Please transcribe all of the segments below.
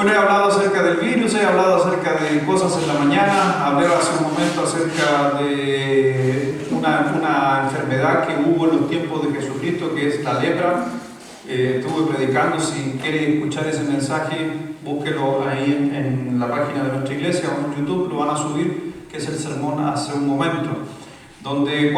Bueno, he hablado acerca del virus, he hablado acerca de cosas en la mañana, hablé hace un momento acerca de una enfermedad que hubo en los tiempos de Jesucristo, que es la lepra. Estuve predicando. Si quiere escuchar ese mensaje, búsquelo ahí en la página de nuestra iglesia o en YouTube, lo van a subir, que es el sermón hace un momento, donde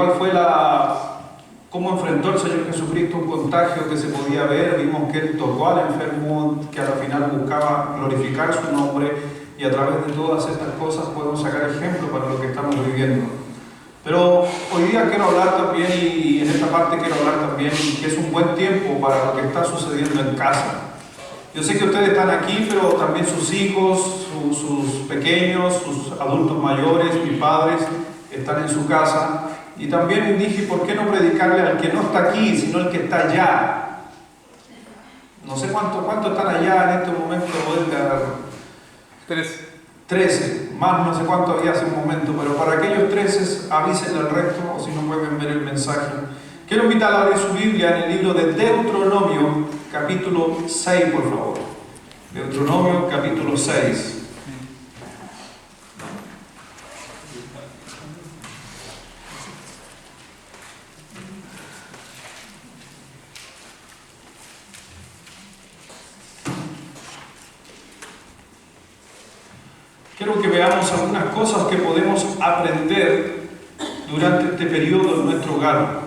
cómo enfrentó el Señor Jesucristo un contagio que se podía ver. Vimos que Él tocó al enfermo, que al final buscaba glorificar su nombre, y a través de todas estas cosas podemos sacar ejemplo para lo que estamos viviendo. Pero hoy día quiero hablar también, y en esta parte quiero hablar también, que es un buen tiempo para lo que está sucediendo en casa. Yo sé que ustedes están aquí, pero también sus hijos, sus pequeños, sus adultos mayores, mis padres, están en su casa. Y también dije, ¿por qué no predicarle al que no está aquí, sino al que está allá? No sé cuánto están allá en este momento, Edgar. 13, más no sé cuánto había hace un momento, pero para aquellos 13 avísenle al resto, o si no pueden ver el mensaje. Quiero invitar a abrir su Biblia en el libro de Deuteronomio, capítulo 6, por favor. Deuteronomio, capítulo 6. Quiero que veamos algunas cosas que podemos aprender durante este periodo en nuestro hogar.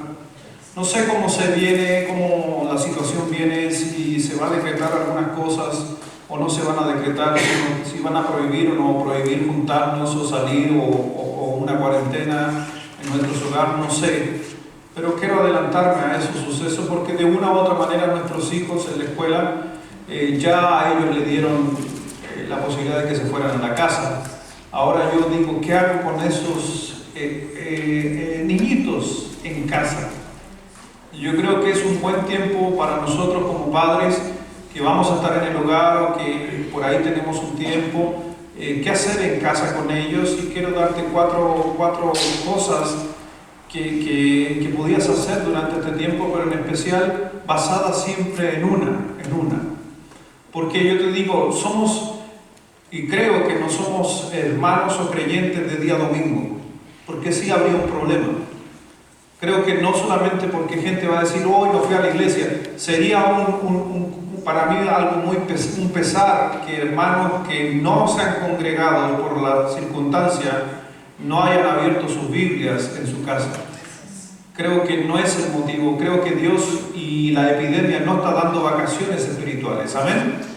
No sé cómo cómo la situación viene, si se va a decretar algunas cosas o no se van a decretar, si van a prohibir o no prohibir juntarnos o salir o una cuarentena en nuestros hogares, no sé. Pero quiero adelantarme a esos sucesos porque de una u otra manera nuestros hijos en la escuela ya a ellos le dieron la posibilidad de que se fueran a la casa. Ahora yo digo, ¿qué hago con esos niñitos en casa? Yo creo que es un buen tiempo para nosotros como padres que vamos a estar en el hogar o que por ahí tenemos un tiempo, qué hacer en casa con ellos. Y quiero darte cuatro cosas que podías hacer durante este tiempo, pero en especial basadas siempre en una. Porque yo te digo, y creo que no somos hermanos o creyentes de día domingo, porque sí habría un problema. Creo que no solamente porque gente va a decir, hoy no fui a la iglesia, sería para mí algo un pesar que hermanos que no se han congregado por la circunstancia no hayan abierto sus Biblias en su casa. Creo que no es el motivo. Creo que Dios y la epidemia no está dando vacaciones espirituales. Amén.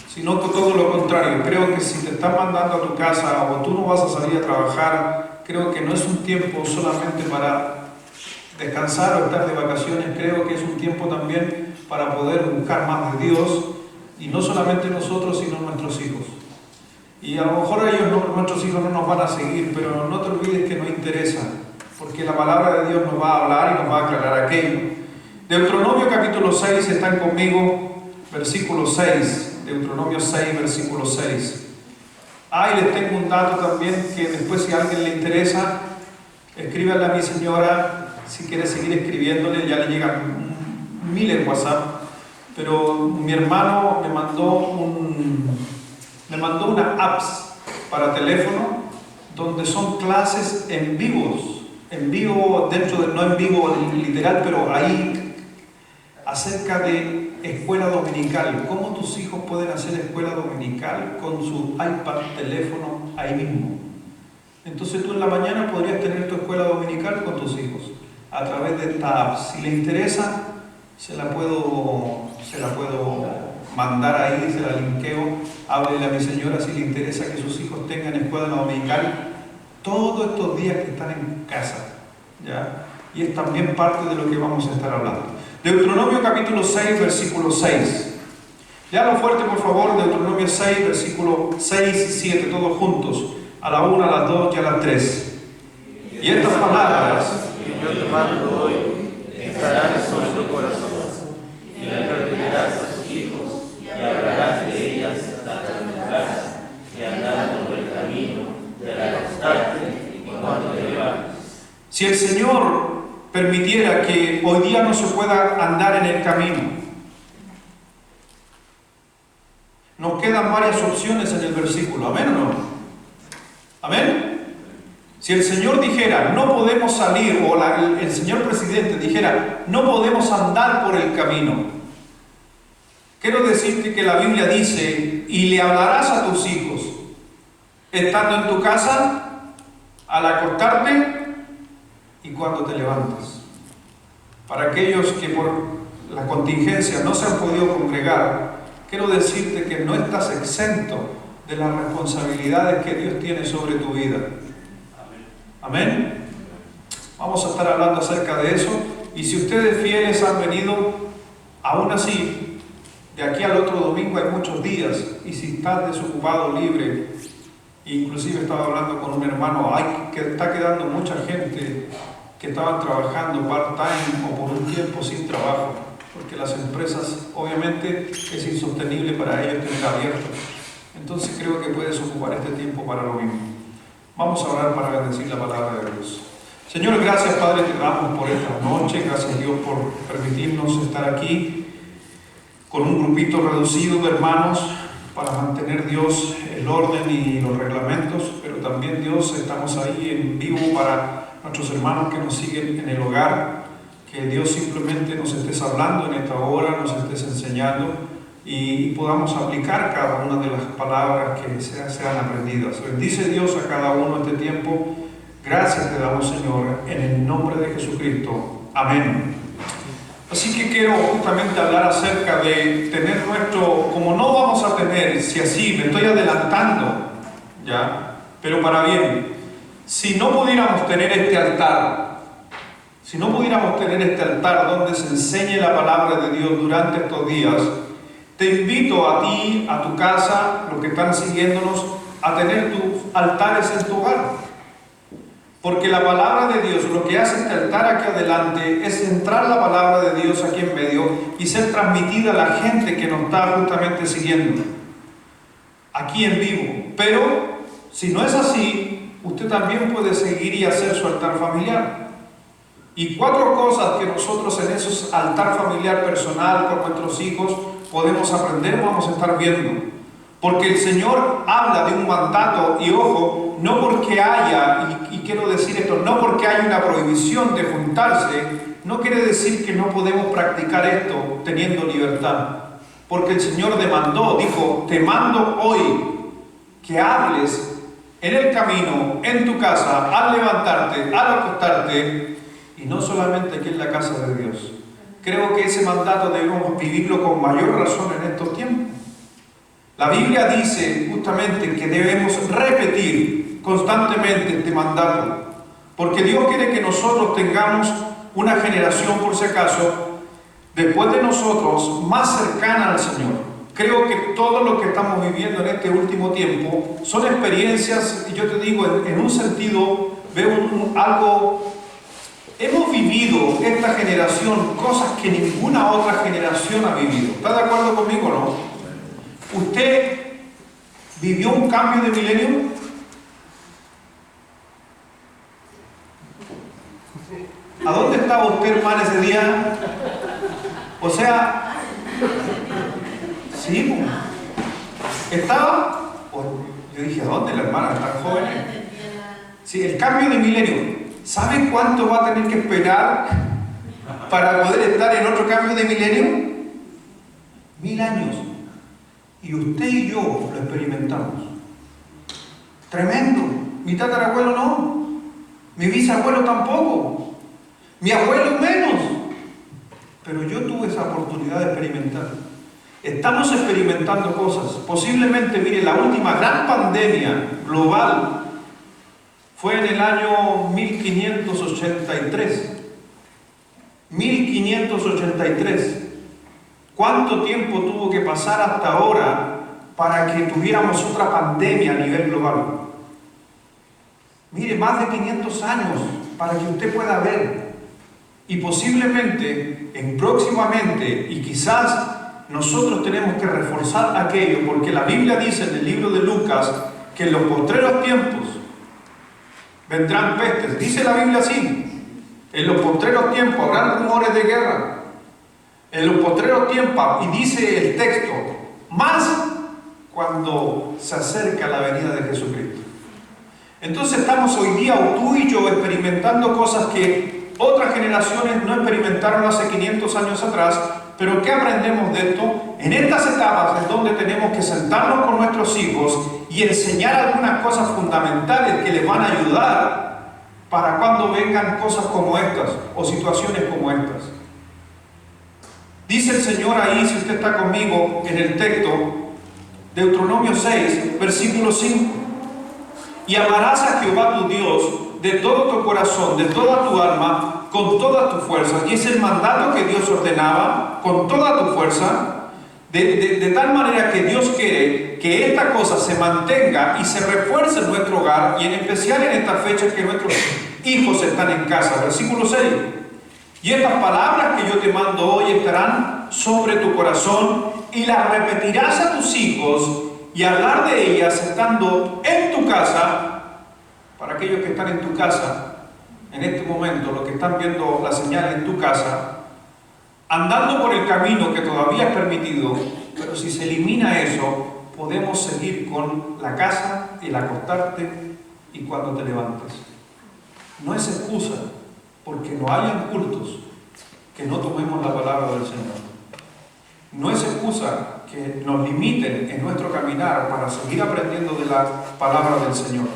Sino que todo lo contrario. Creo que si te están mandando a tu casa o tú no vas a salir a trabajar, creo que no es un tiempo solamente para descansar o estar de vacaciones. Creo que es un tiempo también para poder buscar más de Dios, y no solamente nosotros, sino nuestros hijos. Y a lo mejor nuestros hijos no nos van a seguir, pero no te olvides que nos interesa, porque la palabra de Dios nos va a hablar y nos va a aclarar aquello. Deuteronomio capítulo 6, están conmigo, versículo 6. Deuteronomio 6, versículo 6. Y les tengo un dato también que después, si a alguien le interesa, escríbanle a mi señora. Si quiere seguir escribiéndole, ya le llegan 1000 en WhatsApp. Pero mi hermano me mandó una apps para teléfono donde son clases en vivo dentro de, no en vivo literal, pero ahí, acerca de escuela dominical. ¿Cómo tus hijos pueden hacer escuela dominical con su iPad, teléfono, ahí mismo? Entonces tú en la mañana podrías tener tu escuela dominical con tus hijos a través de esta app. Si le interesa, se la puedo mandar ahí, se la linkeo. Háblele a mi señora si le interesa que sus hijos tengan escuela dominical todos estos días que están en casa, ¿ya? Y es también parte de lo que vamos a estar hablando. Deuteronomio capítulo 6, versículo 6. Léalo fuerte, por favor. Deuteronomio 6, versículo 6 y 7, todos juntos. A la 1, a las 2 y a las 3. Y estas palabras que yo te mando hoy estarán sobre tu corazón, y las repetirás a tus hijos, y hablarás de ellas hasta que vendrás, y andando por el camino, y al acostarte y cuando te levantes. Si el Señor permitiera que hoy día no se pueda andar en el camino, Nos quedan varias opciones en el versículo. ¿Amén o no? ¿Amén? Si el Señor dijera, no podemos salir, o el señor presidente dijera, no podemos andar por el camino, quiero decirte que la Biblia dice, y le hablarás a tus hijos, estando en tu casa, al acostarte y cuando te levantes. Para aquellos que por la contingencia no se han podido congregar, quiero decirte que no estás exento de las responsabilidades que Dios tiene sobre tu vida. Amén. Vamos a estar hablando acerca de eso. Y si ustedes fieles han venido, aún así, de aquí al otro domingo hay muchos días. Y si estás desocupado, libre, inclusive estaba hablando con un hermano, que está quedando mucha gente que estaban trabajando part-time o por un tiempo sin trabajo, porque las empresas, obviamente, es insostenible para ellos tener abierto. Entonces creo que puedes ocupar este tiempo para lo mismo. Vamos a orar para bendecir la palabra de Dios. Señor, gracias Padre, te damos por esta noche. Gracias Dios por permitirnos estar aquí con un grupito reducido de hermanos para mantener Dios el orden y los reglamentos, pero también Dios estamos ahí en vivo para nuestros hermanos que nos siguen en el hogar. Que Dios simplemente nos estés hablando en esta hora, nos estés enseñando y podamos aplicar cada una de las palabras que sean aprendidas. Bendice Dios a cada uno este tiempo. Gracias te damos, Señor, en el nombre de Jesucristo. Amén. Así que quiero justamente hablar acerca de tener como no vamos a tener, si así me estoy adelantando, ¿ya? Pero para bien, si no pudiéramos tener este altar, donde se enseñe la palabra de Dios durante estos días, te invito a ti, a tu casa, los que están siguiéndonos, a tener tus altares en tu hogar. Porque la palabra de Dios, lo que hace este altar aquí adelante, es entrar la palabra de Dios aquí en medio y ser transmitida a la gente que nos está justamente siguiendo, aquí en vivo. Pero, si no es así, usted también puede seguir y hacer su altar familiar. Y 4 cosas que nosotros en esos altar familiar personal con nuestros hijos podemos aprender, vamos a estar viendo. Porque el Señor habla de un mandato, y ojo, no porque haya, y quiero decir esto, no porque haya una prohibición de juntarse, no quiere decir que no podemos practicar esto teniendo libertad. Porque el Señor demandó, dijo, te mando hoy que hables en el camino, en tu casa, al levantarte, al acostarte, y no solamente aquí en la casa de Dios. Creo que ese mandato debemos vivirlo con mayor razón en estos tiempos. La Biblia dice justamente que debemos repetir constantemente este mandato, porque Dios quiere que nosotros tengamos una generación, por si acaso, después de nosotros, más cercana al Señor. Creo que todo lo que estamos viviendo en este último tiempo son experiencias, y yo te digo, en un sentido, veo algo. Hemos vivido esta generación cosas que ninguna otra generación ha vivido. ¿Está de acuerdo conmigo o no? ¿Usted vivió un cambio de milenio? ¿A dónde estaba usted, hermano, ese día? O sea, sí, estaba. Yo dije, ¿a dónde la hermana tan joven? Sí, el cambio de milenio. ¿Saben cuánto va a tener que esperar para poder estar en otro cambio de milenio? 1000 años. Y usted y yo lo experimentamos. Tremendo. Mi tatarabuelo no. Mi bisabuelo tampoco. Mi abuelo menos. Pero yo tuve esa oportunidad de experimentar. Estamos experimentando cosas. Posiblemente, mire, la última gran pandemia global fue en el año 1583. 1583. ¿Cuánto tiempo tuvo que pasar hasta ahora para que tuviéramos otra pandemia a nivel global? Mire, más de 500 años para que usted pueda ver. Y posiblemente, próximamente, y quizás nosotros tenemos que reforzar aquello, porque la Biblia dice en el libro de Lucas que en los postreros tiempos vendrán pestes. Dice la Biblia así: en los postreros tiempos habrán rumores de guerra. En los postreros tiempos, y dice el texto, más cuando se acerca la venida de Jesucristo. Entonces estamos hoy día, tú y yo, experimentando cosas que otras generaciones no experimentaron hace 500 años atrás. Pero ¿qué aprendemos de esto? En estas etapas es donde tenemos que sentarnos con nuestros hijos y enseñar algunas cosas fundamentales que les van a ayudar para cuando vengan cosas como estas o situaciones como estas. Dice el Señor ahí, si usted está conmigo en el texto, Deuteronomio 6, versículo 5. Y amarás a Jehová tu Dios de todo tu corazón, de toda tu alma, con todas tus fuerzas. Y es el mandato que Dios ordenaba, con toda tu fuerza, de tal manera que Dios quiere que esta cosa se mantenga y se refuerce en nuestro hogar, y en especial en esta fecha que nuestros hijos están en casa. Versículo 6. Y estas palabras que yo te mando hoy estarán sobre tu corazón, y las repetirás a tus hijos, y hablar de ellas estando en tu casa. Para aquellos que están en tu casa en este momento, los que están viendo la señal en tu casa, andando por el camino que todavía es permitido, pero si se elimina eso, podemos seguir con la casa, el acostarte y cuando te levantes. No es excusa, porque no hayan cultos que no tomemos la palabra del Señor. No es excusa que nos limiten en nuestro caminar para seguir aprendiendo de la palabra del Señor.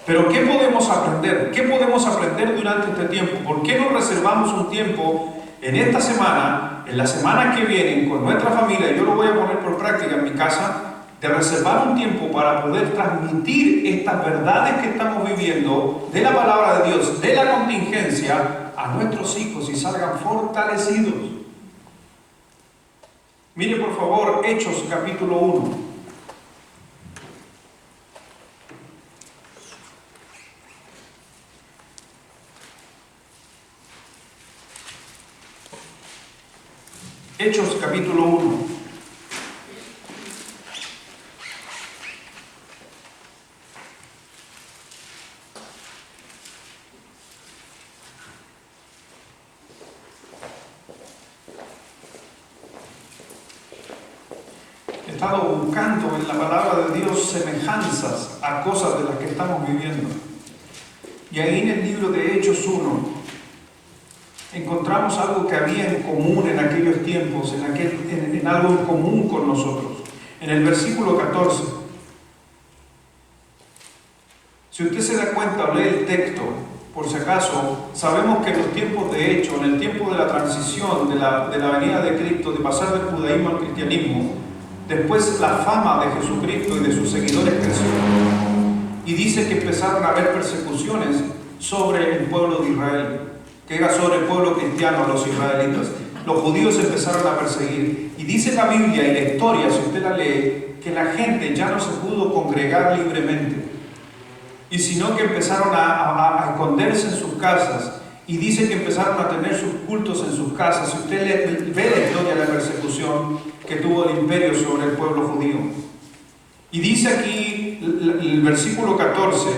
Pero ¿qué podemos aprender? ¿Qué podemos aprender durante este tiempo? ¿Por qué no reservamos un tiempo en esta semana, en la semana que viene, con nuestra familia? Yo lo voy a poner por práctica en mi casa, de reservar un tiempo para poder transmitir estas verdades que estamos viviendo de la palabra de Dios, de la contingencia, a nuestros hijos y salgan fortalecidos. Mire por favor Hechos capítulo 1. Hechos capítulo 1. He estado buscando en la palabra de Dios semejanzas a cosas de las que estamos viviendo. Y ahí en el libro de Hechos 1 encontramos algo que había en común en aquellos tiempos, en algo en común con nosotros. En el versículo 14, si usted se da cuenta o lee el texto, por si acaso, sabemos que en los tiempos de Hechos, en el tiempo de la transición, de la venida de Cristo, de pasar del judaísmo al cristianismo, después la fama de Jesucristo y de sus seguidores creció. Y dice que empezaron a haber persecuciones sobre el pueblo de Israel, que era sobre el pueblo cristiano, los israelitas. Los judíos empezaron a perseguir. Y dice la Biblia y la historia, si usted la lee, que la gente ya no se pudo congregar libremente, y sino que empezaron a esconderse en sus casas. Y dice que empezaron a tener sus cultos en sus casas. Si usted ve la historia de la persecución que tuvo el imperio sobre el pueblo judío. Y dice aquí el versículo 14,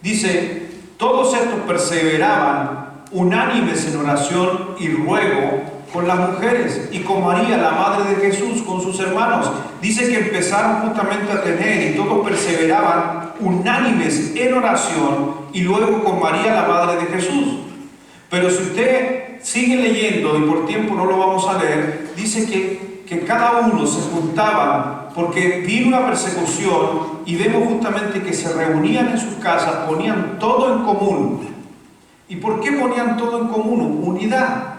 dice: todos estos perseveraban unánimes en oración y ruego con las mujeres y con María, la madre de Jesús, con sus hermanos. Dice que empezaron justamente a tener, y todos perseveraban unánimes en oración y luego con María, la madre de Jesús. Pero si usted sigue leyendo, y por tiempo no lo vamos a leer, dice que cada uno se juntaban porque vino una persecución, y vemos justamente que se reunían en sus casas, ponían todo en común. ¿Y por qué ponían todo en común? Unidad.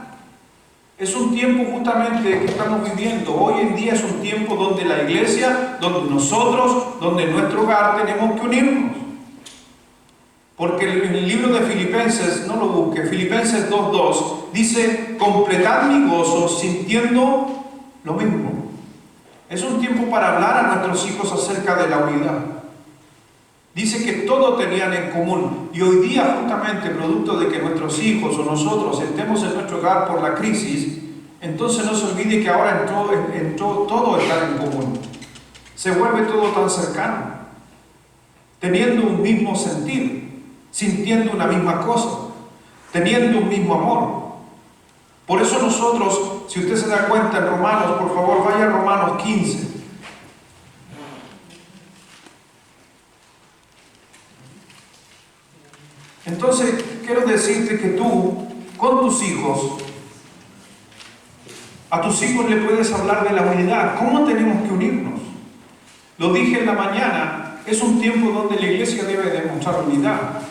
Es un tiempo justamente que estamos viviendo. Hoy en día es un tiempo donde la iglesia, donde nosotros, donde en nuestro hogar tenemos que unirnos. Porque en el libro de Filipenses, no lo busque, Filipenses 2:2, dice: completad mi gozo sintiendo lo mismo. Es un tiempo para hablar a nuestros hijos acerca de la unidad. Dice que todo tenían en común, y hoy día justamente producto de que nuestros hijos o nosotros estemos en nuestro hogar por la crisis, entonces no se olvide que ahora entró todo estar en común. Se vuelve todo tan cercano, teniendo un mismo sentir, sintiendo una misma cosa, teniendo un mismo amor. Por eso nosotros, si usted se da cuenta en Romanos, por favor vaya a Romanos 15. Entonces, quiero decirte que tú, con tus hijos, a tus hijos le puedes hablar de la unidad. ¿Cómo tenemos que unirnos? Lo dije en la mañana, es un tiempo donde la iglesia debe demostrar unidad.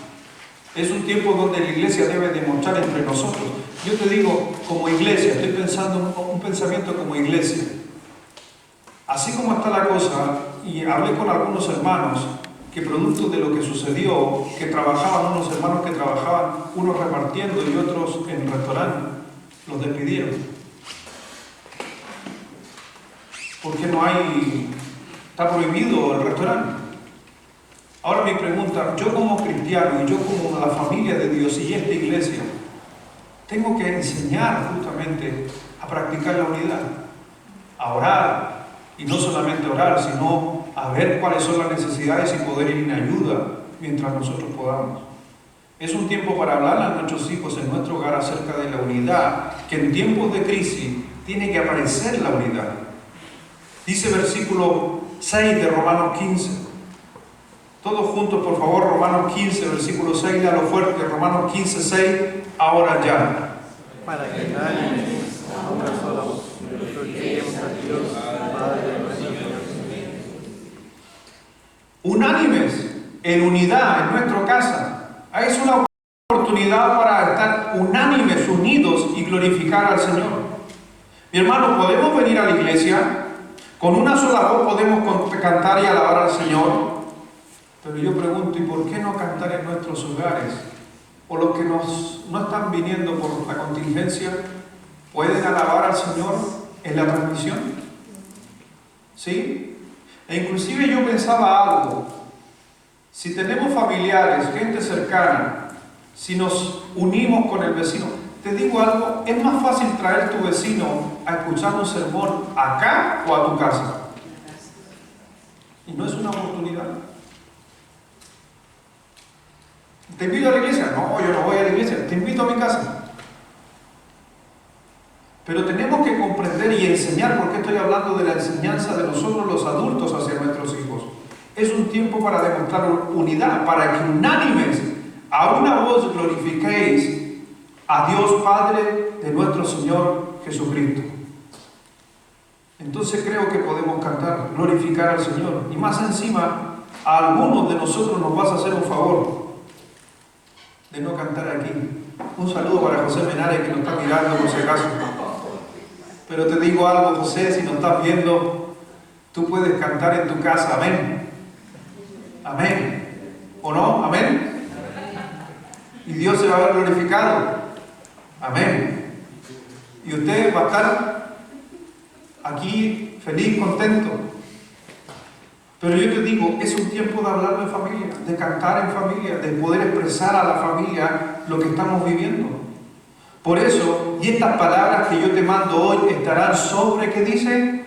Es un tiempo donde la iglesia debe demostrar entre nosotros. Yo te digo, como iglesia, estoy pensando un pensamiento como iglesia. Así como está la cosa, y hablé con algunos hermanos, que producto de lo que sucedió, que trabajaban unos hermanos que trabajaban, unos repartiendo y otros en el restaurante, los despidieron. Porque no hay, está prohibido el restaurante. Ahora mi pregunta, yo como cristiano y yo como la familia de Dios y esta iglesia, tengo que enseñar justamente a practicar la unidad, a orar, y no solamente orar, sino a ver cuáles son las necesidades y poder ir en ayuda mientras nosotros podamos. Es un tiempo para hablar a nuestros hijos en nuestro hogar acerca de la unidad, que en tiempos de crisis tiene que aparecer la unidad. Dice versículo 6 de Romanos 15. Todos juntos, por favor, Romanos 15, versículo 6, a lo fuerte, Romanos 15, 6, ahora ya. Para que nadie a una sola voz glorifiquemos a Dios, Padre de nuestro Señor. Unánimes, en unidad, en nuestra casa. Es una oportunidad para estar unánimes, unidos y glorificar al Señor. Mi hermano, podemos venir a la iglesia, con una sola voz podemos cantar y alabar al Señor. Pero yo pregunto, ¿y por qué no cantar en nuestros hogares? O los que no están viniendo por la contingencia, ¿pueden alabar al Señor en la transmisión? ¿Sí? E inclusive yo pensaba algo. Si tenemos familiares, gente cercana, si nos unimos con el vecino, te digo algo, es más fácil traer tu vecino a escuchar un sermón acá o a tu casa. Y no es una oportunidad. ¿Te invito a la iglesia? No, yo no voy a la iglesia. Te invito a mi casa. Pero tenemos que comprender y enseñar, porque estoy hablando de la enseñanza de nosotros los adultos hacia nuestros hijos. Es un tiempo para demostrar unidad, para que unánimes a una voz glorifiquéis a Dios Padre de nuestro Señor Jesucristo. Entonces creo que podemos cantar, glorificar al Señor. Y más encima, a algunos de nosotros nos vas a hacer un favor de no cantar aquí. Un saludo para José Menares, que nos está mirando por si acaso. Pero te digo algo, José, si nos estás viendo, tú puedes cantar en tu casa. Amén. Amén. ¿O no? Amén. Y Dios se va a ver glorificado. Amén. Y usted va a estar aquí feliz, contento. Pero yo te digo, es un tiempo de hablar de familia, de cantar en familia, de poder expresar a la familia lo que estamos viviendo. Por eso, y estas palabras que yo te mando hoy estarán sobre, ¿qué dice?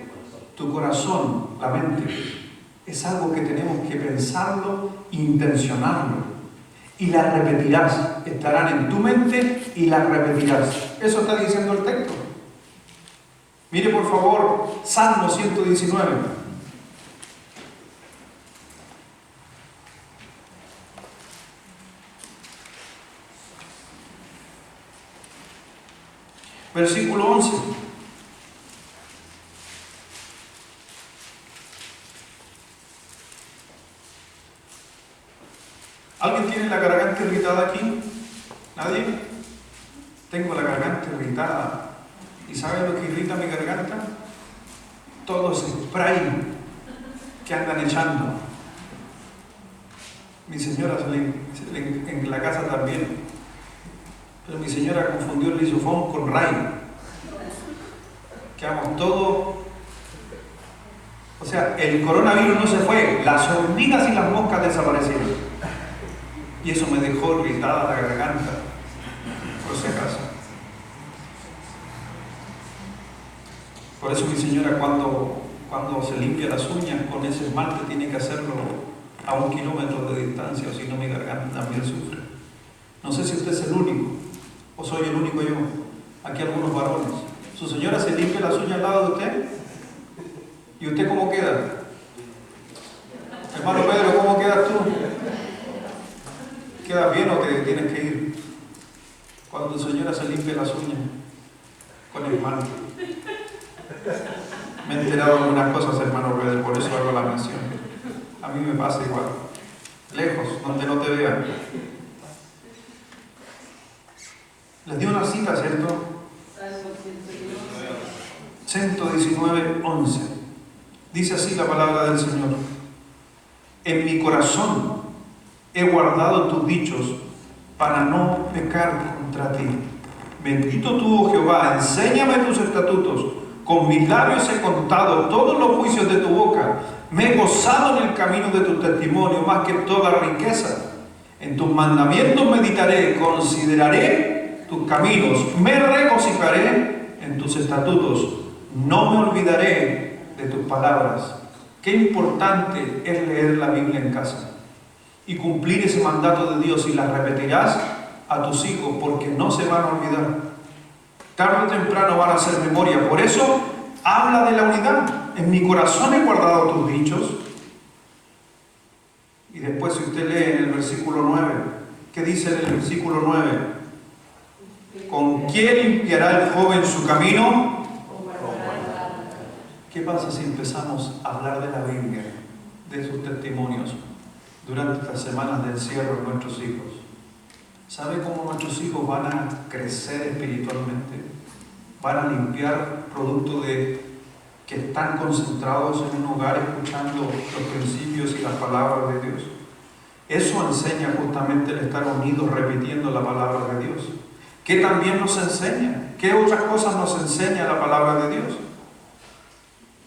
Tu corazón, la mente. Es algo que tenemos que pensarlo, intencionarlo. Y las repetirás. Estarán en tu mente y las repetirás. Eso está diciendo el texto. Mire por favor, Salmo 119. Versículo 11. ¿Alguien tiene la garganta irritada aquí? ¿Nadie? Tengo la garganta irritada. ¿Y saben lo que irrita mi garganta? Todo ese spray que andan echando. Mi señora en la casa también. Pero mi señora confundió el lisofón con ray. Quedamos todos. O sea, el coronavirus no se fue, las hormigas y las moscas desaparecieron. Y eso me dejó irritada la garganta, por si acaso. Por eso mi señora cuando se limpia las uñas con ese esmalte tiene que hacerlo a 1 kilómetro de distancia, o si no mi garganta también sufre. No sé si usted es el único. ¿O soy el único yo? Aquí algunos varones. ¿Su señora se limpia las uñas al lado de usted? ¿Y usted cómo queda? Hermano Pedro, ¿cómo quedas tú? ¿Queda bien o te tienes que ir? Cuando tu señora se limpia las uñas con el manto. Me he enterado de algunas cosas, hermano Pedro, por eso hago la mención. A mí me pasa igual. Lejos, donde no te vean. Les di una cita, ¿cierto? 119:11. Dice así la palabra del Señor. En mi corazón he guardado tus dichos para no pecar contra ti. Bendito tú, oh Jehová, enséñame tus estatutos. Con mis labios he contado todos los juicios de tu boca. Me he gozado en el camino de tu testimonio más que toda riqueza. En tus mandamientos meditaré, consideraré tus caminos. Me regocijaré en tus estatutos. No me olvidaré de tus palabras. Qué importante es leer la Biblia en casa y cumplir ese mandato de Dios, y la repetirás a tus hijos porque no se van a olvidar. Tarde o temprano van a hacer memoria. Por eso habla de la unidad. En mi corazón he guardado tus dichos. Y después, si usted lee en el versículo 9, ¿qué dice en el versículo 9? ¿Con quién limpiará el joven su camino? ¿Qué pasa si empezamos a hablar de la Biblia, de sus testimonios, durante estas semanas de encierro de nuestros hijos? ¿Sabe cómo nuestros hijos van a crecer espiritualmente? Van a limpiar producto de que están concentrados en un hogar escuchando los principios y las palabras de Dios. Eso enseña justamente el estar unidos repitiendo la palabra de Dios. ¿Qué también nos enseña? ¿Qué otras cosas nos enseña la palabra de Dios?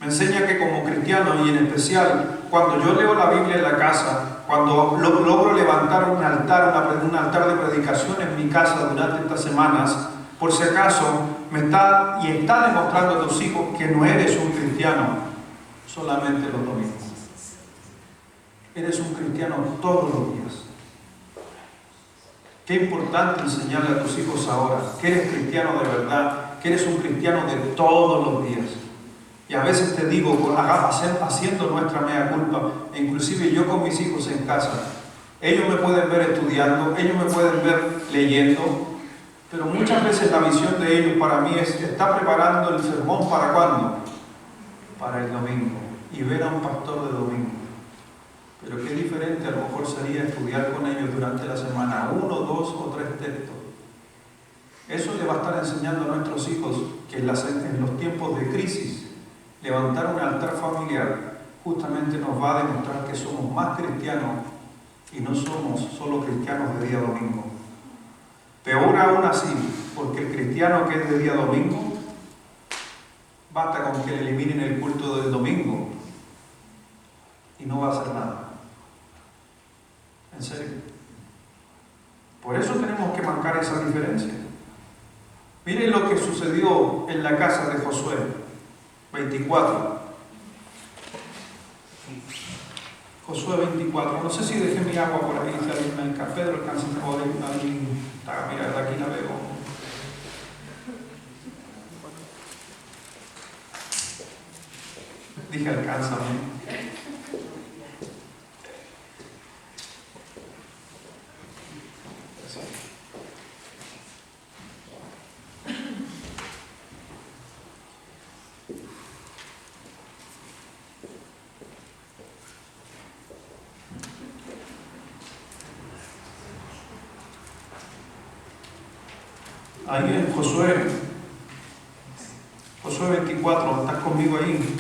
Me enseña que como cristiano, y en especial cuando yo leo la Biblia en la casa, cuando logro levantar un altar de predicación en mi casa durante estas semanas, por si acaso está demostrando a tus hijos que no eres un cristiano solamente los domingos. Eres un cristiano todos los días. Qué importante enseñarle a tus hijos ahora que eres cristiano de verdad, que eres un cristiano de todos los días. Y a veces te digo, haciendo nuestra mea culpa, e inclusive yo con mis hijos en casa, ellos me pueden ver estudiando, ellos me pueden ver leyendo, pero muchas veces la visión de ellos para mí es, está preparando el sermón ¿para cuándo? Para el domingo, y ver a un pastor de domingo. Pero qué diferente a lo mejor sería estudiar con ellos durante la semana 1, 2 o 3 textos. Eso le va a estar enseñando a nuestros hijos que en los tiempos de crisis, levantar un altar familiar justamente nos va a demostrar que somos más cristianos y no somos solo cristianos de día domingo. Peor aún así, porque el cristiano que es de día domingo, basta con que le eliminen el culto del domingo y no va a hacer nada. En serio. Por eso tenemos que marcar esa diferencia. Miren lo que sucedió en la casa de Josué 24. Josué 24. No sé si dejé mi agua por aquí, si alguien me Pedro alcanza a poder. Mira, de aquí la veo. Dije alcánzame. Ahí en Josué 24, ¿estás conmigo ahí?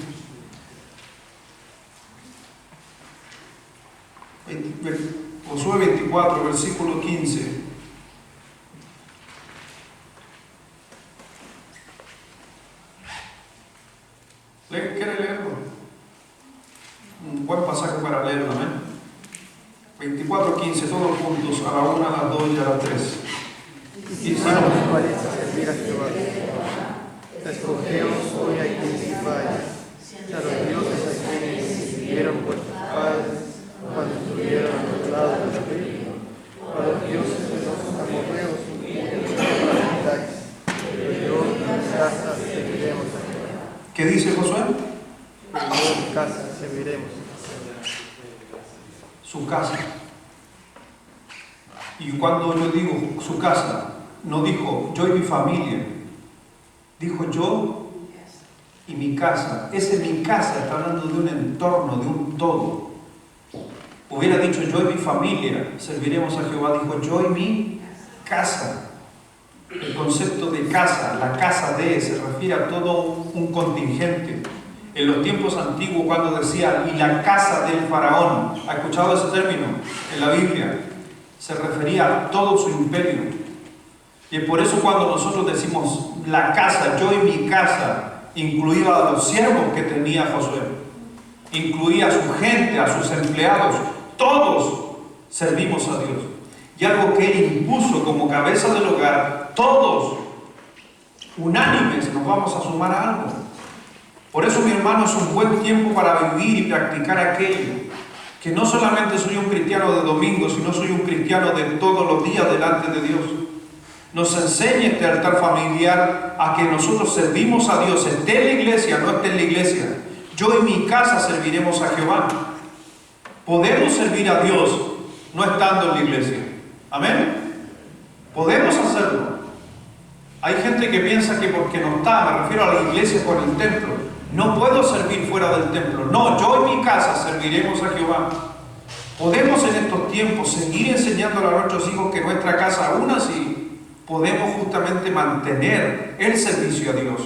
Josué 24, versículo 15. ¿Quiere leerlo? Un buen pasaje para leerlo, ¿eh? 24:15, todos juntos, a la 1, a las 2 y a las 3. Y si no te parece servir a Jehová, te escogemos hoy a quien vaya, a los dioses a quienes sirvieron vuestros padres cuando estuvieron a los lados del río, a los dioses de los amorreos que no practicáis, pero yo en mi casa serviremos a Jehová. ¿Qué dice Josué? Pero yo en mi casa serviremos. Su casa. Y cuando yo digo su casa, no dijo yo y mi familia, dijo yo y mi casa. Ese mi casa está hablando de un entorno, de un todo. Hubiera dicho yo y mi familia serviremos a Jehová, dijo yo y mi casa. El concepto de casa, la casa de, se refiere a todo un contingente. En los tiempos antiguos, cuando decía y la casa del faraón, ¿ha escuchado ese término en la Biblia? Se refería a todo su imperio. Y por eso cuando nosotros decimos la casa, yo y mi casa, incluía a los siervos que tenía Josué, incluía a su gente, a sus empleados, todos servimos a Dios. Y algo que Él impuso como cabeza del hogar, todos, unánimes, nos vamos a sumar a algo. Por eso, mi hermano, es un buen tiempo para vivir y practicar aquello, que no solamente soy un cristiano de domingo, sino soy un cristiano de todos los días delante de Dios. Nos enseña este altar familiar a que nosotros servimos a Dios, esté en la iglesia, no esté en la iglesia. Yo y mi casa serviremos a Jehová. Podemos servir a Dios no estando en la iglesia. Amén. Podemos hacerlo. Hay gente que piensa que porque no está, me refiero a la iglesia con el templo, no puedo servir fuera del templo. No, yo y mi casa serviremos a Jehová. Podemos en estos tiempos seguir enseñando a nuestros hijos que nuestra casa, aún así, podemos justamente mantener el servicio a Dios.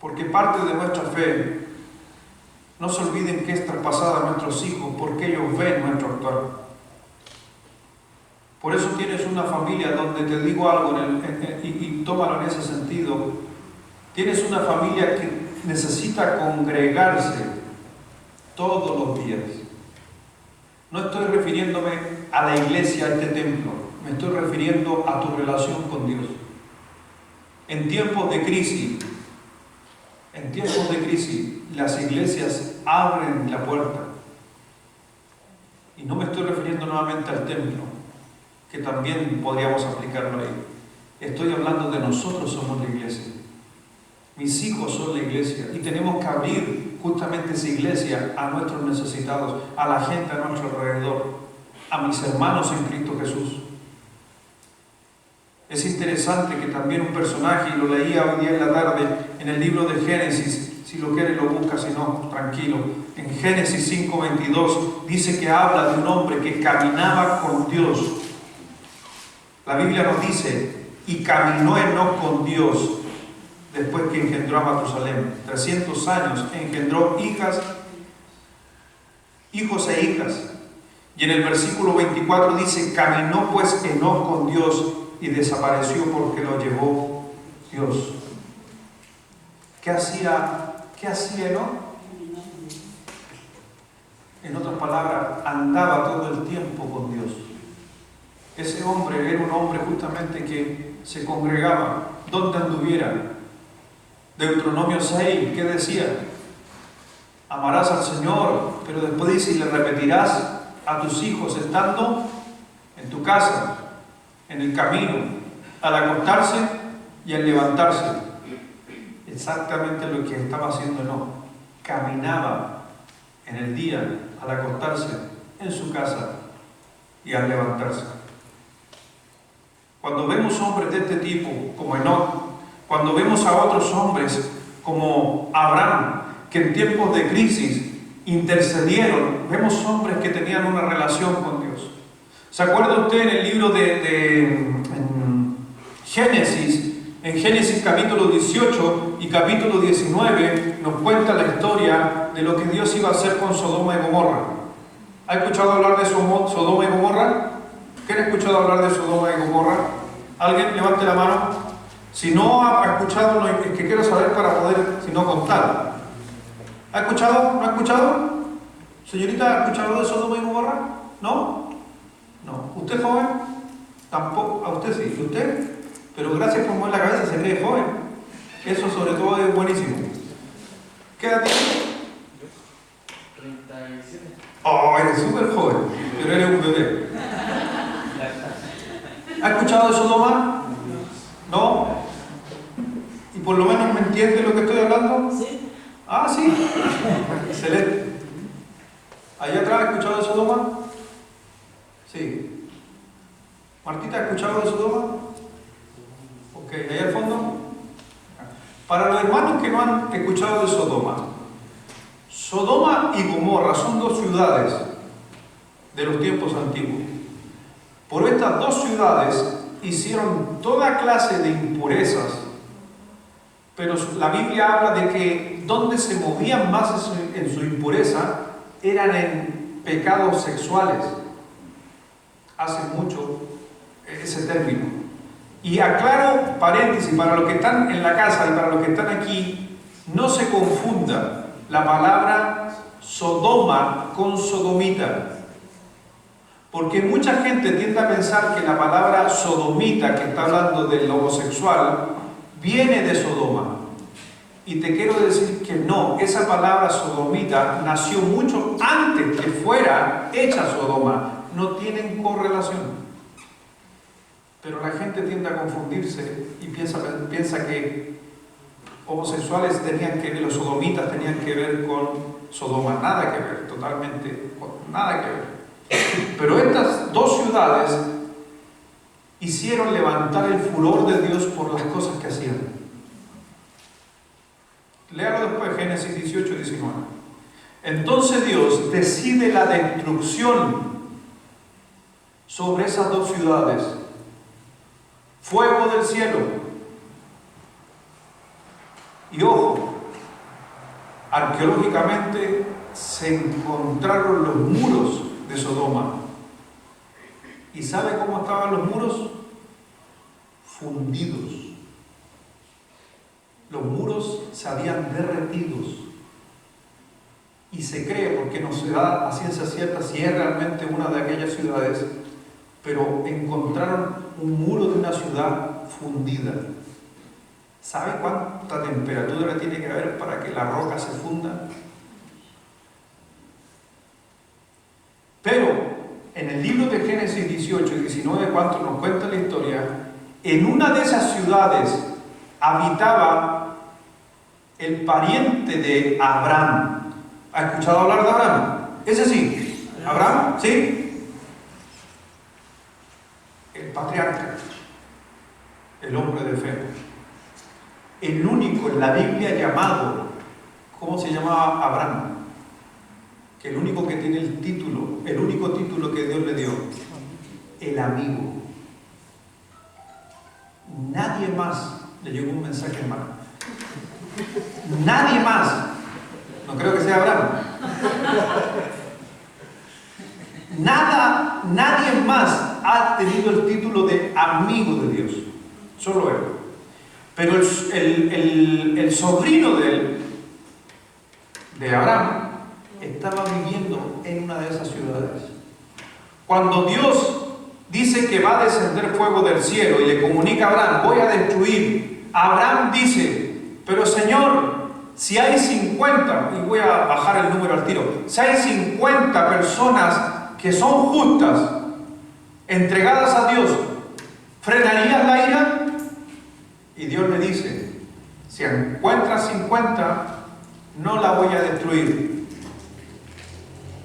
Porque parte de nuestra fe, no se olviden que es traspasada a nuestros hijos porque ellos ven nuestro actuar. Por eso tienes una familia donde te digo algo y tómalo en ese sentido. Tienes una familia que necesita congregarse todos los días. No estoy refiriéndome a la iglesia, a este templo. Me estoy refiriendo a tu relación con Dios. En tiempos de crisis, las iglesias abren la puerta. Y no me estoy refiriendo nuevamente al templo, que también podríamos aplicarlo ahí. Estoy hablando de nosotros somos la iglesia. Mis hijos son la iglesia y tenemos que abrir justamente esa iglesia a nuestros necesitados, a la gente a nuestro alrededor, a mis hermanos en Cristo Jesús. Es interesante que también un personaje, y lo leía hoy día en la tarde en el libro de Génesis, si lo quieres lo busca, si no, tranquilo. En Génesis 5:22 dice que habla de un hombre que caminaba con Dios. La Biblia nos dice, y caminó Enoc con Dios después que engendró a Matusalén. 300 años engendró hijos e hijas. Y en el versículo 24 dice, caminó pues Enoc con Dios y desapareció porque lo llevó Dios. ¿Qué hacía Enoc? En otras palabras, andaba todo el tiempo con Dios. Ese hombre era un hombre justamente que se congregaba donde anduviera. Deuteronomio 6, ¿qué decía? Amarás al Señor, pero después dice, y le repetirás a tus hijos estando en tu casa, en el camino, al acostarse y al levantarse. Exactamente lo que estaba haciendo Enoc. Caminaba en el día, al acostarse, en su casa y al levantarse. Cuando vemos hombres de este tipo, como Enoc, cuando vemos a otros hombres como Abraham, que en tiempos de crisis intercedieron, vemos hombres que tenían una relación con Dios. ¿Se acuerda usted en el libro en Génesis capítulo 18 y capítulo 19 nos cuenta la historia de lo que Dios iba a hacer con Sodoma y Gomorra? ¿Ha escuchado hablar de Sodoma y Gomorra? ¿Quién ha escuchado hablar de Sodoma y Gomorra? ¿Alguien? Levante la mano. Si no ha escuchado, no, es que quiero saber para poder, si no, contar. ¿Ha escuchado? ¿No ha escuchado? Señorita, ¿ha escuchado de Sodoma y Gomorra? ¿No? No. ¿Usted joven? Tampoco. A usted sí. ¿Usted? Pero gracias por mover la cabeza, se cree joven. Eso sobre todo es buenísimo. ¿Qué edad tiene? 37. Oh, eres súper joven, pero eres un bebé. ¿Ha escuchado de Sodoma? ¿No? ¿Y por lo menos me entiende lo que estoy hablando? Sí. Ah, sí. Excelente. ¿Allá atrás ha escuchado de Sodoma? Sí. Martita, ¿ha escuchado de Sodoma? Ok, ahí al fondo. Para los hermanos que no han escuchado de Sodoma, Sodoma y Gomorra son dos ciudades de los tiempos antiguos. Por estas dos ciudades hicieron toda clase de impurezas, pero la Biblia habla de que donde se movían más en su impureza eran en pecados sexuales. Hace mucho ese término. Y aclaro paréntesis para los que están en la casa y para los que están aquí, no se confunda la palabra Sodoma con sodomita. Porque mucha gente tiende a pensar que la palabra sodomita, que está hablando del homosexual, viene de Sodoma. Y te quiero decir que no, esa palabra sodomita nació mucho antes que fuera hecha Sodoma. No tienen correlación. Pero la gente tiende a confundirse y piensa que homosexuales tenían que ver, los sodomitas tenían que ver con Sodoma. Nada que ver, totalmente, nada que ver. Pero estas dos ciudades hicieron levantar el furor de Dios por las cosas que hacían. Léalo después, Génesis 18, 19. Entonces Dios decide la destrucción sobre esas dos ciudades. Fuego del cielo. Y ojo, arqueológicamente se encontraron los muros de Sodoma. ¿Y sabe cómo estaban los muros? Fundidos. Los muros se habían derretido. Y se cree, porque no se da a ciencia cierta si es realmente una de aquellas ciudades, pero encontraron un muro de una ciudad fundida. ¿Sabe cuánta temperatura tiene que haber para que la roca se funda? Pero en el libro de Génesis 18 y 19, cuando nos cuenta la historia, en una de esas ciudades habitaba el pariente de Abraham. ¿Ha escuchado hablar de Abraham? Ese sí. ¿Abraham? ¿Sí? El patriarca, el hombre de fe, el único en la Biblia llamado, ¿cómo se llamaba Abraham? Que el único que tiene el título, el único título que Dios le dio, el amigo. Nadie más le llegó un mensaje más. Nadie más. No creo que sea Abraham. Nadie más ha tenido el título de amigo de Dios, solo él. Pero el sobrino de Abraham, estaba viviendo en una de esas ciudades. Cuando Dios dice que va a descender fuego del cielo y le comunica a Abraham, voy a destruir, Abraham dice, pero Señor, si hay 50, y voy a bajar el número al tiro, si hay 50 personas que son justas, entregadas a Dios, ¿frenarías la ira? Y Dios le dice, si encuentras 50, no la voy a destruir.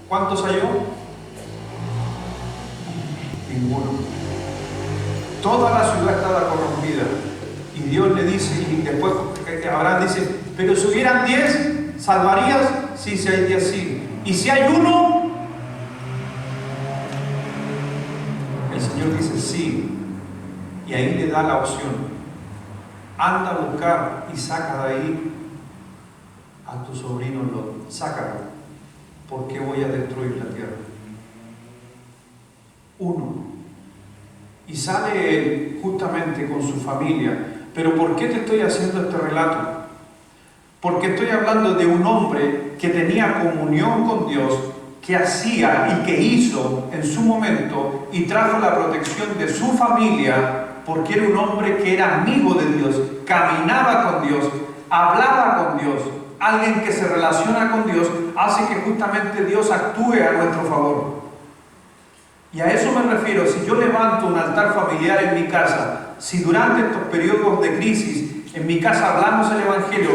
¿Cuántos halló? Ninguno. Toda la ciudad estaba corrompida. Y Dios le dice, y después Abraham dice, pero si hubieran 10, ¿salvarías? Sí, si hay 10, sí. ¿Y si hay uno? El Señor dice sí. Y ahí le da la opción. Anda a buscar y saca de ahí a tu sobrino Lot. Sácalo. Porque voy a destruir la tierra. Uno. Y sale él justamente con su familia. Pero ¿por qué te estoy haciendo este relato? Porque estoy hablando de un hombre que tenía comunión con Dios, que hacía y que hizo en su momento y trajo la protección de su familia, porque era un hombre que era amigo de Dios, caminaba con Dios, hablaba con Dios. Alguien que se relaciona con Dios hace que justamente Dios actúe a nuestro favor. Y a eso me refiero. Si yo levanto un altar familiar en mi casa, si durante estos periodos de crisis en mi casa hablamos el Evangelio,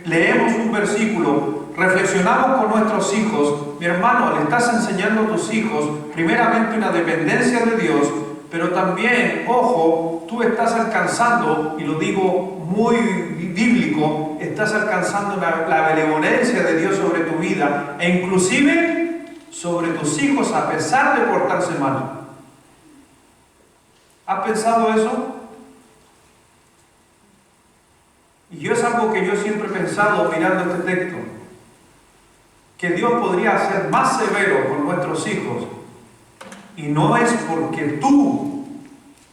leemos un versículo, reflexionamos con nuestros hijos, mi hermano, le estás enseñando a tus hijos primeramente una dependencia de Dios, pero también, ojo, tú estás alcanzando, y lo digo muy bíblico, estás alcanzando la benevolencia de Dios sobre tu vida e inclusive sobre tus hijos a pesar de portarse mal. ¿Has pensado eso? Y yo es algo que yo siempre he pensado mirando este texto, que Dios podría ser más severo con nuestros hijos, y no es porque tú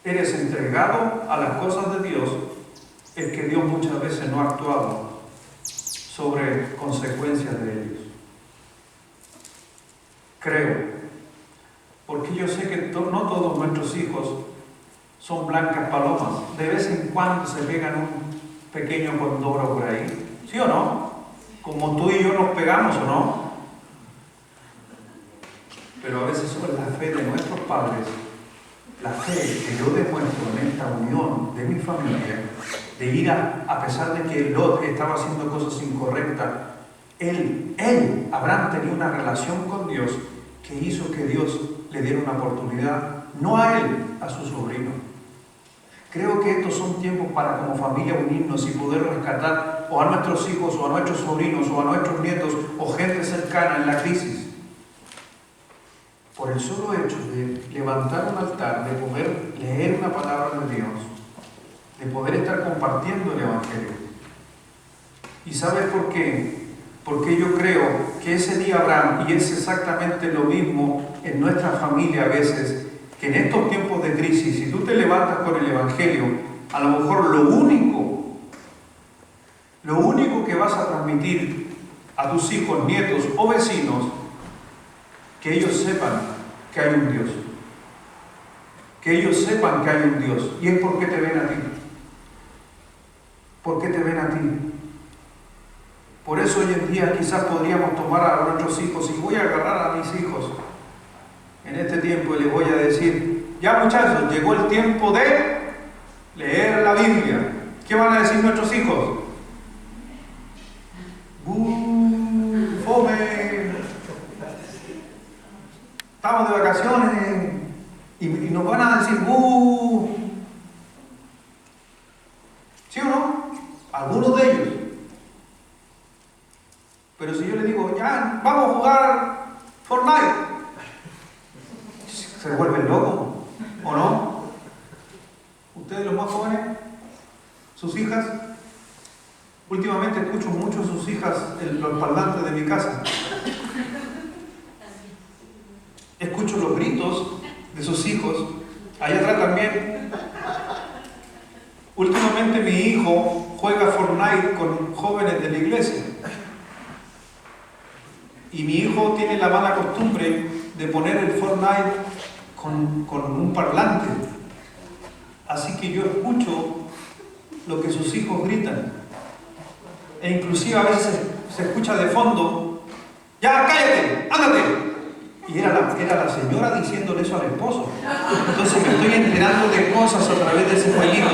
eres entregado a las cosas de Dios, es que Dios muchas veces no ha actuado sobre consecuencias de ellos. Creo, porque yo sé que no todos nuestros hijos son blancas palomas. De vez en cuando se pegan un pequeño condoro por ahí, ¿sí o no? Como tú y yo nos pegamos, ¿o no? Pero a veces es la fe de nuestros padres, la fe que yo demuestro en esta unión de mi familia, de ir a pesar de que Lot estaba haciendo cosas incorrectas, Abraham tenía una relación con Dios que hizo que Dios le diera una oportunidad, no a él, a su sobrino. Creo que estos son tiempos para como familia unirnos y poder rescatar o a nuestros hijos, o a nuestros sobrinos, o a nuestros nietos, o gente cercana en la crisis. Por el solo hecho de levantar un altar, de poder leer una palabra de Dios, de poder estar compartiendo el Evangelio. ¿Y sabes por qué? Porque yo creo que ese día Abraham, y es exactamente lo mismo en nuestra familia a veces, que en estos tiempos de crisis, si tú te levantas con el Evangelio, a lo mejor lo único que vas a transmitir a tus hijos, nietos o vecinos, que ellos sepan que hay un Dios. Que ellos sepan que hay un Dios. Y es porque te ven a ti. ¿Por qué te ven a ti? Por eso hoy en día quizás podríamos tomar a nuestros hijos, y voy a agarrar a mis hijos en este tiempo y les voy a decir: ya muchachos, llegó el tiempo de leer la Biblia. ¿Qué van a decir nuestros hijos? ¡Fome! Estamos de vacaciones y nos van a decir ¡buh! ¿Sí o no? Algunos de ellos. Pero si yo les digo: ya, vamos a jugar Fortnite, se vuelven locos, ¿o no? Ustedes los más jóvenes, sus hijas, últimamente escucho mucho a sus hijas en los parlantes de mi casa. Escucho los gritos de sus hijos, allá atrás también. Últimamente mi hijo juega Fortnite con jóvenes de la iglesia. Y mi hijo tiene la mala costumbre de poner el Fortnite con un parlante. Así que yo escucho lo que sus hijos gritan. E inclusive a veces se escucha de fondo: ¡ya, cállate! ¡Ándate! Y era la señora diciéndole eso al esposo. Entonces me estoy enterando de cosas a través de ese jueguito.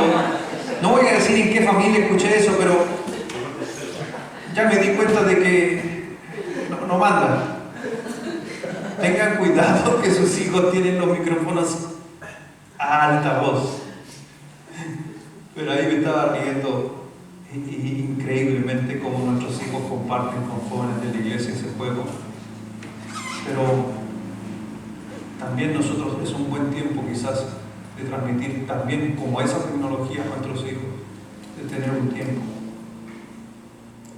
No voy a decir en qué familia escuché eso, pero ya me di cuenta de que no mandan. Tengan cuidado que sus hijos tienen los micrófonos a alta voz. Pero ahí me estaba riendo increíblemente cómo nuestros hijos comparten con jóvenes de la iglesia ese juego. Pero también nosotros es un buen tiempo quizás de transmitir también como esa tecnología a nuestros hijos, de tener un tiempo.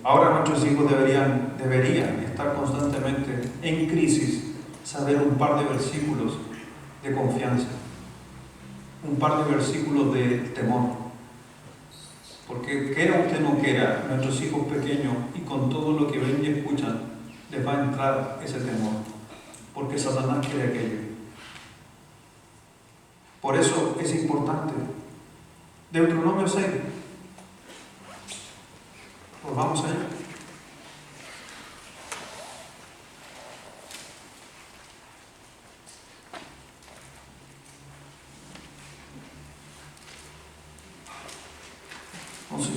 Ahora nuestros hijos deberían estar constantemente en crisis, saber un par de versículos de confianza, un par de versículos de temor. Porque quiera usted no quiera, nuestros hijos pequeños, y con todo lo que ven y escuchan, les va a entrar ese temor, porque Satanás quiere aquello. Por eso es importante. Deuteronomio 6. Pues vamos allá.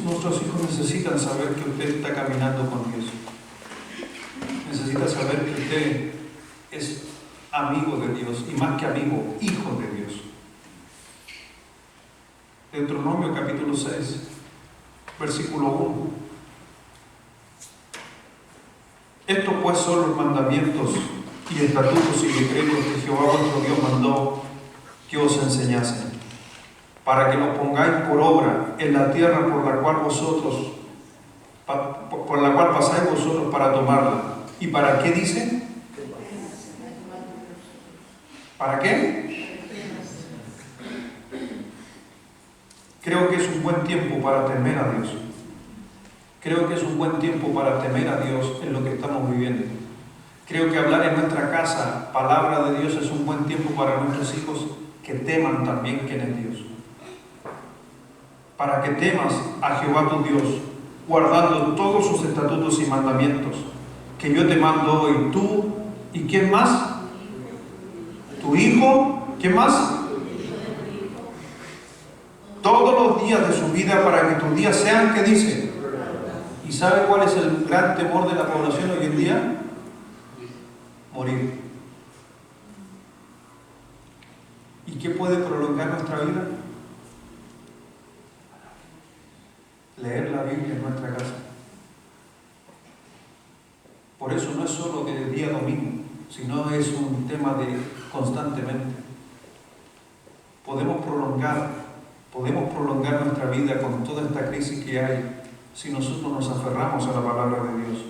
Nuestros hijos necesitan saber que usted está caminando con Dios. Necesita saber que usted es amigo de Dios, y más que amigo, hijo de Dios. Deuteronomio capítulo 6, versículo 1. Estos pues son los mandamientos y estatutos y decretos que Jehová vuestro Dios mandó que os enseñasen, para que los pongáis por obra en la tierra por la cual pasáis vosotros para tomarla. ¿Y para qué dice? ¿Para qué? Creo que es un buen tiempo para temer a Dios. Creo que es un buen tiempo para temer a Dios en lo que estamos viviendo. Creo que hablar en nuestra casa palabra de Dios es un buen tiempo para nuestros hijos que teman también quién es Dios. Para que temas a Jehová tu Dios, guardando todos sus estatutos y mandamientos, que yo te mando hoy, tú, ¿y quién más? Tu hijo, ¿quién más? Todos los días de su vida, para que tus días sean, ¿qué dice? ¿Y sabe cuál es el gran temor de la población hoy en día? Morir. ¿Y qué puede prolongar nuestra vida? Leer la Biblia en nuestra casa. Por eso no es solo que el día domingo, sino es un tema de constantemente. Podemos prolongar nuestra vida con toda esta crisis que hay si nosotros nos aferramos a la palabra de Dios.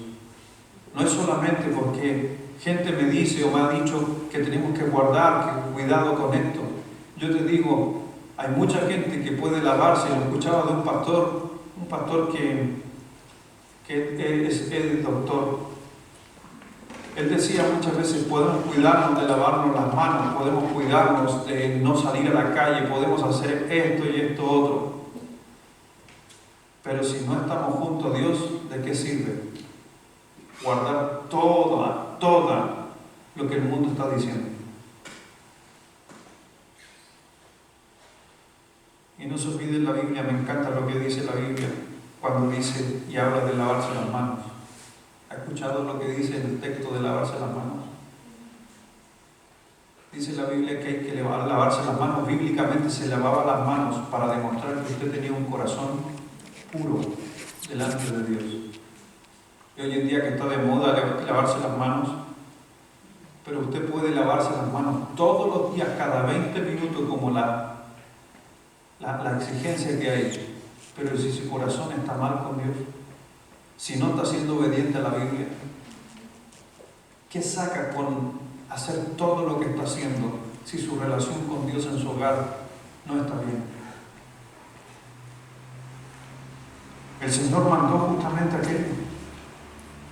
No es solamente porque gente me dice o me ha dicho que tenemos que guardar, que cuidado con esto. Yo te digo, hay mucha gente que puede lavarse. Lo escuchaba de un pastor que es el doctor. Él decía muchas veces, podemos cuidarnos de lavarnos las manos, podemos cuidarnos de no salir a la calle, podemos hacer esto y esto otro. Pero si no estamos junto a Dios, ¿de qué sirve? Guardar toda lo que el mundo está diciendo. Y no se olviden la Biblia, me encanta lo que dice la Biblia cuando dice y habla de lavarse las manos. ¿Ha escuchado lo que dice en el texto de lavarse las manos? Dice la Biblia que hay que lavarse las manos. Bíblicamente se lavaba las manos para demostrar que usted tenía un corazón puro delante de Dios. Y hoy en día que está de moda lavarse las manos, pero usted puede lavarse las manos todos los días, cada 20 minutos, como la exigencia que hay. Pero si su corazón está mal con Dios, si no está siendo obediente a la Biblia, ¿qué saca con hacer todo lo que está haciendo si su relación con Dios en su hogar no está bien? El Señor mandó justamente aquello.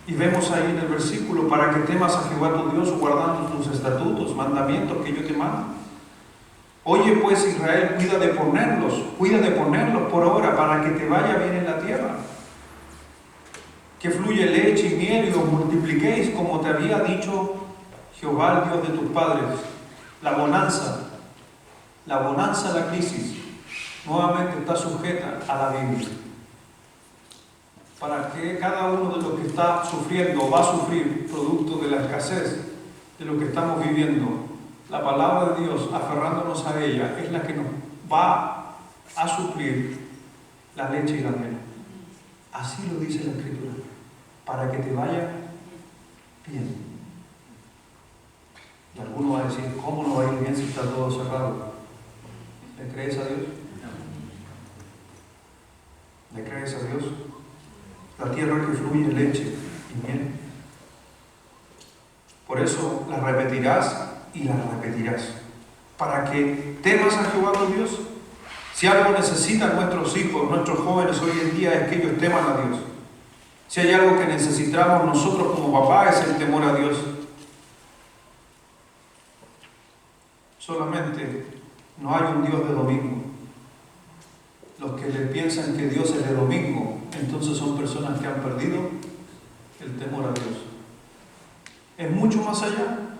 Y vemos ahí en el versículo, para que temas a Jehová tu Dios, guardando tus estatutos, mandamientos que yo te mando. Oye pues Israel, cuida de ponerlos por obra para que te vaya bien en la tierra, que fluye leche y miel y os multipliquéis como te había dicho Jehová, el Dios de tus padres. La bonanza, la crisis, nuevamente está sujeta a la Biblia. Para que cada uno de los que está sufriendo o va a sufrir producto de la escasez de lo que estamos viviendo, la palabra de Dios, aferrándonos a ella, es la que nos va a suplir la leche y la miel. Así lo dice la Escritura, para que te vaya bien. Y alguno va a decir, ¿cómo no va a ir bien si está todo cerrado? ¿Le crees a Dios? ¿Le crees a Dios? La tierra que fluye leche y miel. Por eso la repetirás y la repetirás, para que temas a Jehová tu Dios. Si algo necesitan nuestros hijos, nuestros jóvenes hoy en día, es que ellos teman a Dios. Si hay algo que necesitamos nosotros como papás, es el temor a Dios. Solamente no hay un Dios de domingo. Los que le piensan que Dios es de domingo, entonces son personas que han perdido el temor a Dios. Es mucho más allá.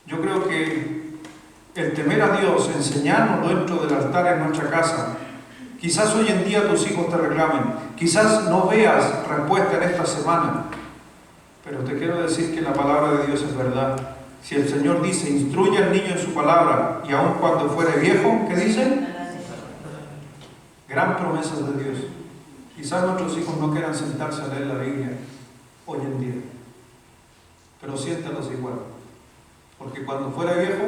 Yo creo que el temer a Dios, enseñarnos dentro del altar en nuestra casa. Quizás hoy en día tus hijos te reclamen, quizás no veas respuesta en esta semana, pero te quiero decir que la palabra de Dios es verdad. Si el Señor dice, instruye al niño en su palabra, y aun cuando fuere viejo, ¿qué dice? Gran promesa de Dios. Quizás nuestros hijos no quieran sentarse a leer la Biblia hoy en día, pero siéntalos igual, porque cuando fuera viejo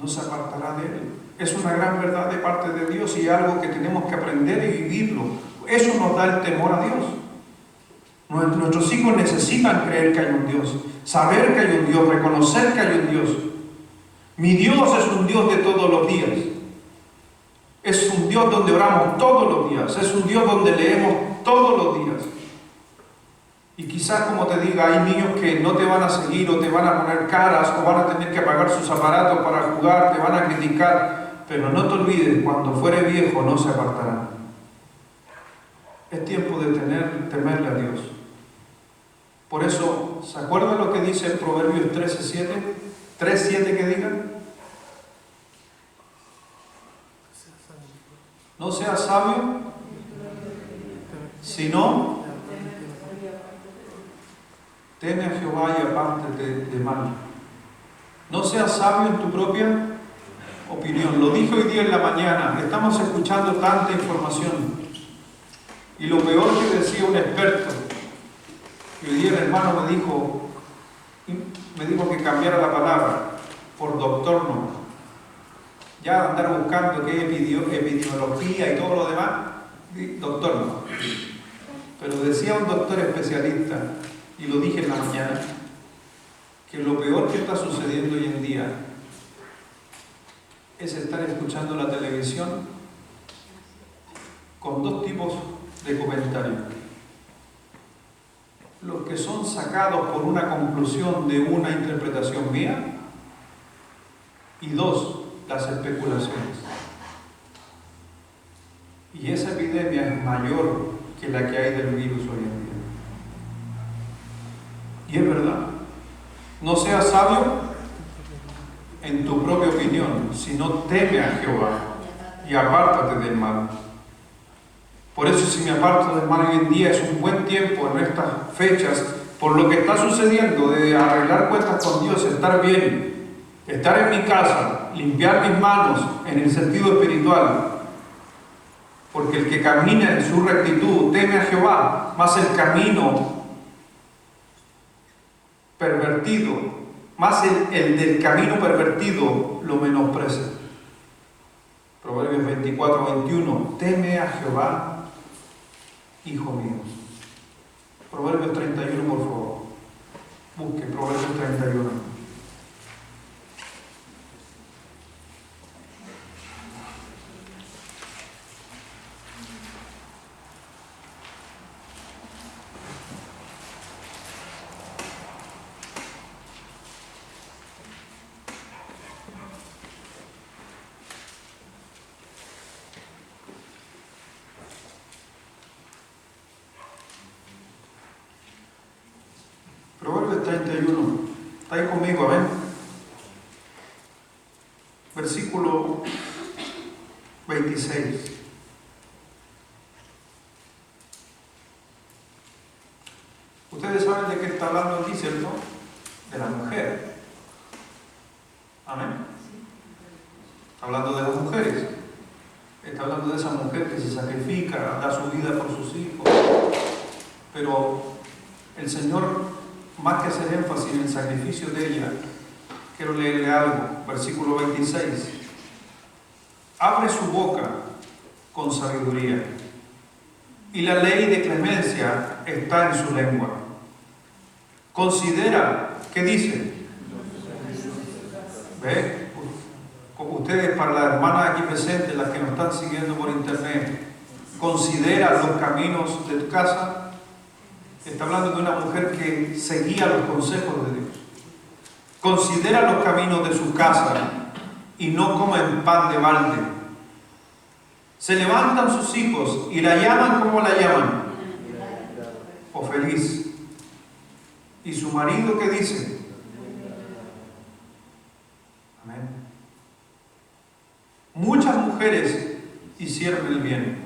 no se apartará de él. Es una gran verdad de parte de Dios y algo que tenemos que aprender y vivirlo. Eso nos da el temor a Dios. Nuestros hijos necesitan creer que hay un Dios, saber que hay un Dios, reconocer que hay un Dios. Mi Dios es un Dios de todos los días. Es un Dios donde oramos todos los días. Es un Dios donde leemos todos los días. Y quizás, como te diga, hay niños que no te van a seguir o te van a poner caras o van a tener que apagar sus aparatos para jugar, te van a criticar. Pero no te olvides, cuando fuere viejo no se apartarán. Es tiempo de temerle a Dios. Por eso, ¿se acuerdan lo que dice en Proverbios 13:7? 3:7 que diga. No seas sabio, sino teme a Jehová y apártate de mal. No seas sabio en tu propia opinión. Lo dije hoy día en la mañana. Estamos escuchando tanta información. Y lo peor que decía un experto, y hoy día el hermano me dijo que cambiara la palabra por doctor no. Ya andar buscando que epidemiología y todo lo demás, doctor no. Pero decía un doctor especialista, y lo dije en la mañana, que lo peor que está sucediendo hoy en día es estar escuchando la televisión con dos tipos de comentarios. Los que son sacados por una conclusión de una interpretación mía, y dos, las especulaciones. Y esa epidemia es mayor que la que hay del virus hoy en día. Y es verdad. No seas sabio en tu propia opinión, sino teme a Jehová y apártate del mal. Por eso, si me aparto del mal hoy en día, es un buen tiempo en estas fechas, por lo que está sucediendo, de arreglar cuentas con Dios, estar bien, estar en mi casa, limpiar mis manos en el sentido espiritual. Porque el que camina en su rectitud teme a Jehová, más el camino pervertido, más el del camino pervertido lo menosprecia. Proverbios 24:21, teme a Jehová, hijo mío. Proverbios 31, por favor. Busque Proverbios 31. Proverbios 31. ¿Está ahí conmigo? Amén. Versículo 26. Ustedes saben de qué está hablando aquí, ¿cierto? De la mujer. Amén. Está hablando de las mujeres. Está hablando de esa mujer que se sacrifica, da su vida por sus hijos. Pero el Señor, más que hacer énfasis en el sacrificio de ella, quiero leerle algo. Versículo 26. Abre su boca con sabiduría, y la ley de clemencia está en su lengua. Considera, ¿qué dice? ¿Ve? Como ustedes, para las hermanas aquí presentes, las que nos están siguiendo por internet, considera los caminos de tu casa. Está hablando de una mujer que seguía los consejos de Dios. Considera los caminos de su casa y no comen pan de balde. Se levantan sus hijos y la llaman como la llaman. O feliz. ¿Y su marido qué dice? Amén. Muchas mujeres hicieron el bien,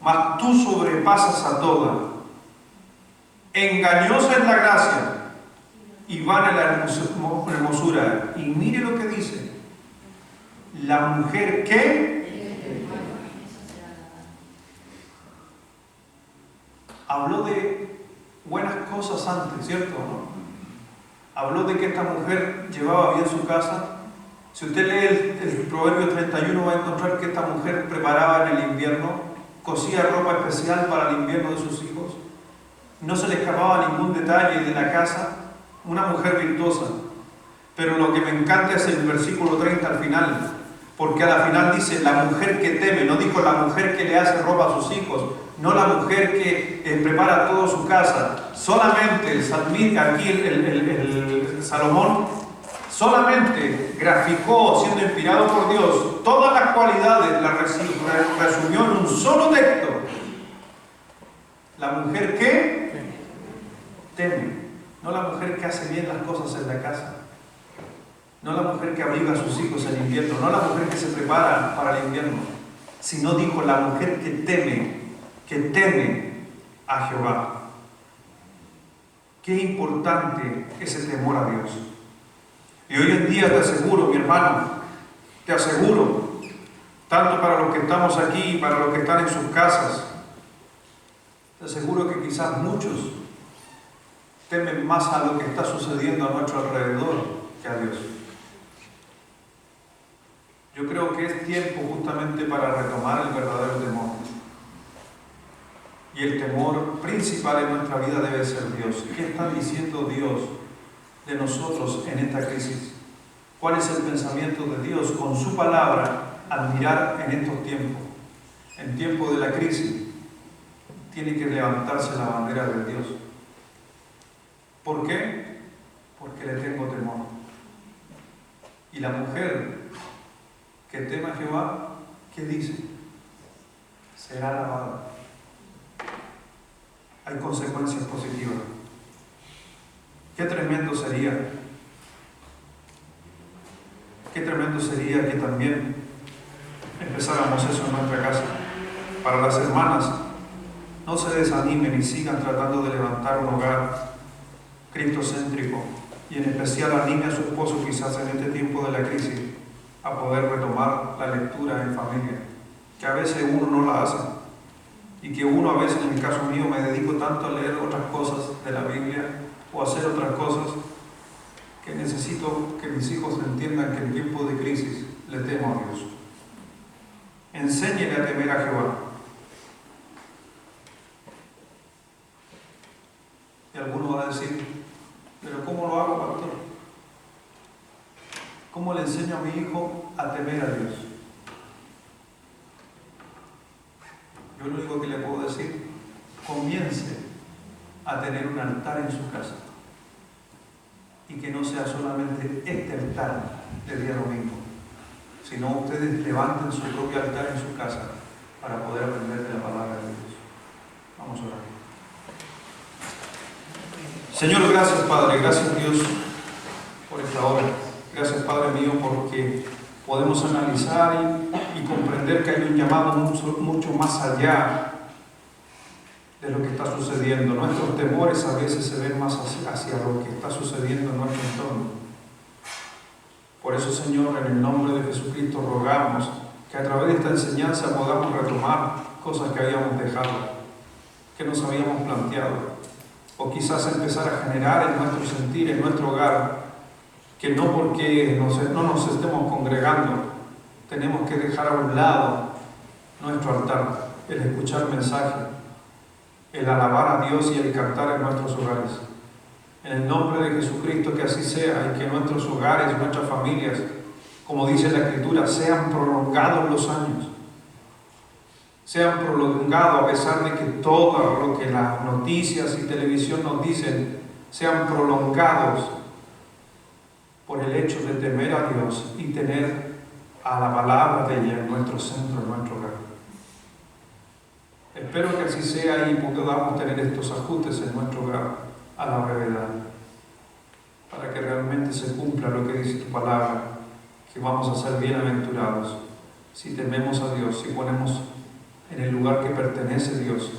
mas tú sobrepasas a todas. Engañosa es la gracia y vana la hermosura. Y mire lo que dice: la mujer que habló de buenas cosas antes, ¿cierto? ¿No? Habló de que esta mujer llevaba bien su casa. Si usted lee el Proverbio 31 va a encontrar que esta mujer preparaba en el invierno, cosía ropa especial para el invierno de sus hijos. No se le escapaba ningún detalle de la casa. Una mujer virtuosa. Pero lo que me encanta es el versículo 30 al final, porque a la final dice la mujer que teme, no dijo la mujer que le hace ropa a sus hijos, no la mujer que prepara toda su casa. Solamente el salmista, aquí el Salomón, solamente graficó, siendo inspirado por Dios, todas las cualidades, las resumió en un solo texto. La mujer que teme, no la mujer que hace bien las cosas en la casa. No la mujer que abriga a sus hijos en invierno, no la mujer que se prepara para el invierno, sino dijo la mujer que teme a Jehová. Qué importante ese temor a Dios. Y hoy en día te aseguro, mi hermano, te aseguro, tanto para los que estamos aquí, para los que están en sus casas, te aseguro que quizás muchos temen más a lo que está sucediendo a nuestro alrededor que a Dios. Yo creo que es tiempo justamente para retomar el verdadero temor. Y el temor principal en nuestra vida debe ser Dios. ¿Qué está diciendo Dios de nosotros en esta crisis? ¿Cuál es el pensamiento de Dios con su palabra al mirar en estos tiempos? En tiempo de la crisis, tiene que levantarse la bandera de Dios. ¿Por qué? Porque le tengo temor. Y la mujer que teme a Jehová, ¿qué dice? Será alabada. Hay consecuencias positivas. Qué tremendo sería. Qué tremendo sería que también empezáramos eso en nuestra casa. Para las hermanas, no se desanimen y sigan tratando de levantar un hogar cristocéntrico, y en especial anime a su esposo quizás en este tiempo de la crisis a poder retomar la lectura en familia, que a veces uno no la hace, y que uno a veces, en el caso mío, me dedico tanto a leer otras cosas de la Biblia o a hacer otras cosas, que necesito que mis hijos entiendan que en tiempo de crisis le temo a Dios. Enséñele a temer a Jehová. Y alguno va a decir, pero ¿cómo lo hago, pastor? ¿Cómo le enseño a mi hijo a temer a Dios? Yo lo único que le puedo decir, comience a tener un altar en su casa. Y que no sea solamente este altar del día domingo, sino ustedes levanten su propio altar en su casa para poder aprender de la palabra de Dios. Vamos a orar. Señor, gracias Padre, gracias Dios por esta hora. Gracias Padre mío porque podemos analizar y comprender que hay un llamado mucho más allá de lo que está sucediendo. Nuestros temores a veces se ven más hacia lo que está sucediendo en nuestro entorno. Por eso, Señor, en el nombre de Jesucristo rogamos que a través de esta enseñanza podamos retomar cosas que habíamos dejado, que nos habíamos planteado, o quizás empezar a generar en nuestro sentir, en nuestro hogar, que no porque no nos estemos congregando, tenemos que dejar a un lado nuestro altar, el escuchar mensajes, el alabar a Dios y el cantar en nuestros hogares. En el nombre de Jesucristo que así sea, y que nuestros hogares, nuestras familias, como dice la Escritura, sean prolongados los años. Sean prolongados a pesar de que todo lo que las noticias y televisión nos dicen, sean prolongados por el hecho de temer a Dios y tener a la palabra de ella en nuestro centro, en nuestro hogar. Espero que así sea y podamos tener estos ajustes en nuestro hogar a la brevedad, para que realmente se cumpla lo que dice tu palabra, que vamos a ser bienaventurados si tememos a Dios, si ponemos en el lugar que pertenece a Dios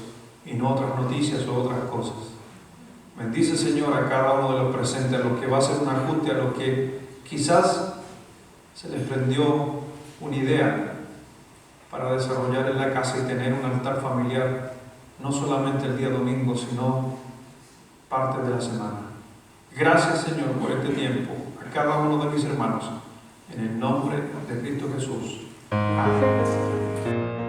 y no otras noticias o otras cosas. Bendice, Señor, a cada uno de los presentes, a los que va a hacer un ajuste, a los que quizás se les prendió una idea para desarrollar en la casa y tener un altar familiar no solamente el día domingo, sino parte de la semana. Gracias, Señor, por este tiempo, a cada uno de mis hermanos, en el nombre de Cristo Jesús. Amén.